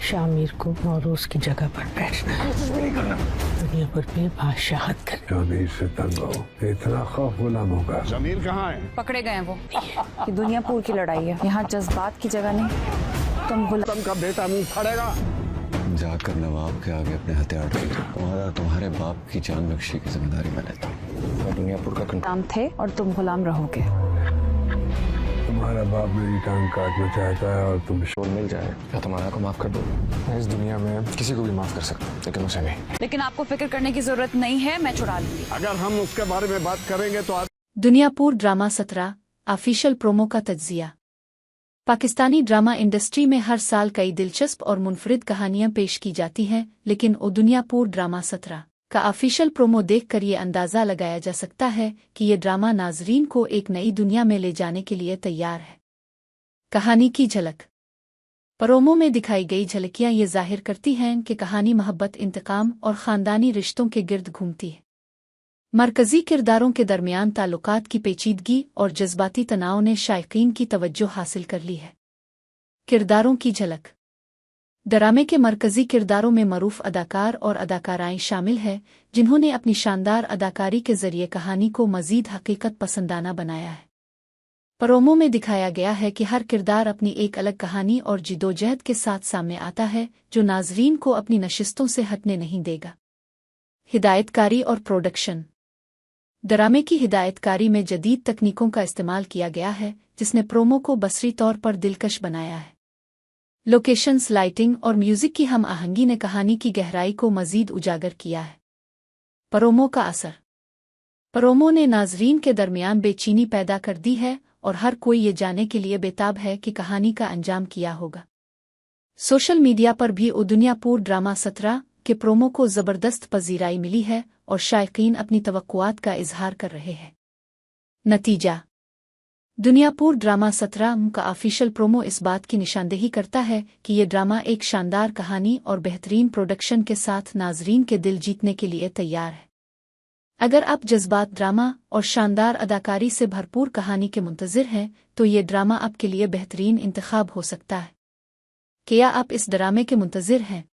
शामिर को नौरोज की जगह पर बैठना है, दुनिया पर बेबादशाहत कर। शामिर से तंग हो, इतना खौफ गुलाम होगा। जमीर कहाँ है? पकड़े गए हैं वो। ये दुनियापुर की लड़ाई है, यहाँ जज्बात की जगह नहीं। तुम का बेटा मुंह फाड़ेगा। जाकर नवाब के आगे अपने हथियार रख दो। तुम्हारा तुम्हारे बाप की जान बख्शी की जिम्मेदारी मैं लेता हूँ। मैं दुनियापुर का गुलाम थे और तुम गुलाम रहोगे। तुम्हारा बाप मेरी टांग काटना चाहता है और तुम शोर मिल जाए या तुम्हारा को माफ कर दो। मैं इस दुनिया में किसी को भी माफ कर सकता हूँ, लेकिन उसे नहीं। लेकिन आपको फिक्र करने की जरूरत नहीं है, मैं छुड़ा लूंगी। अगर हम उसके बारे में बात करेंगे तो दुनियापुर ड्रामा 17 ऑफिशियल प्रोमो का तज्जिया। पाकिस्तानी ड्रामा इंडस्ट्री में हर साल कई दिलचस्प और मुनफरिद कहानियां पेश की जाती हैं, लेकिन ओ दुनियापुर ड्रामा 17 का ऑफिशियल प्रोमो देखकर ये अंदाज़ा लगाया जा सकता है कि ये ड्रामा नाजरीन को एक नई दुनिया में ले जाने के लिए तैयार है। कहानी की झलक। प्रोमो में दिखाई गई झलकियां ये जाहिर करती हैं कि कहानी मोहब्बत, इंतकाम और ख़ानदानी रिश्तों के गिर्द घूमती है। मरकज़ी किरदारों के दरमियान ताल्लुकात की पेचीदगी और जज्बाती तनाव ने शायकीन की तवज्जो हासिल कर ली है। किरदारों की झलक। ड्रामे के मरकज़ी किरदारों में मरूफ अदाकार और अदाकाराएं शामिल हैं, जिन्होंने अपनी शानदार अदाकारी के जरिए कहानी को मज़ीद हकीकत पसंदाना बनाया है। प्रोमो में दिखाया गया है कि हर किरदार अपनी एक अलग कहानी और जिदोजहद के साथ सामने आता है, जो नाजरीन को अपनी नशिस्तों से हटने नहीं देगा। हिदायतकारी और प्रोडक्शन। ड्रामे की हिदायतकारी में जदीद तकनीकों का इस्तेमाल किया गया है, जिसने प्रोमो को बसरी तौर पर दिलकश बनाया है। लोकेशंस, लाइटिंग और म्यूजिक की हम आहंगी ने कहानी की गहराई को मजीद उजागर किया है। प्रोमो का असर। प्रोमो ने नाजरीन के दरमियान बेचैनी पैदा कर दी है और हर कोई ये जानने के लिए बेताब है कि कहानी का अंजाम क्या होगा। सोशल मीडिया पर भी ओ दुनियापुर ड्रामा 17 के प्रोमो को ज़बरदस्त पजीराई मिली है और शायकीन अपनी तवक्कुआत का इजहार कर रहे हैं। नतीजा। दुनियापुर ड्रामा 17 का ऑफिशियल प्रोमो इस बात की निशानदेही करता है कि ये ड्रामा एक शानदार कहानी और बेहतरीन प्रोडक्शन के साथ नाजरीन के दिल जीतने के लिए तैयार है। अगर आप जज्बात, ड्रामा और शानदार अदाकारी से भरपूर कहानी के मुंतज़िर हैं, तो ये ड्रामा आपके लिए बेहतरीन इंतखाब हो सकता है। क्या आप इस ड्रामे के मुंतज़िर हैं?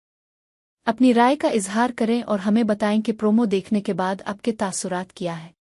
अपनी राय का इजहार करें और हमें बताएं कि प्रोमो देखने के बाद आपके तासुरात क्या है।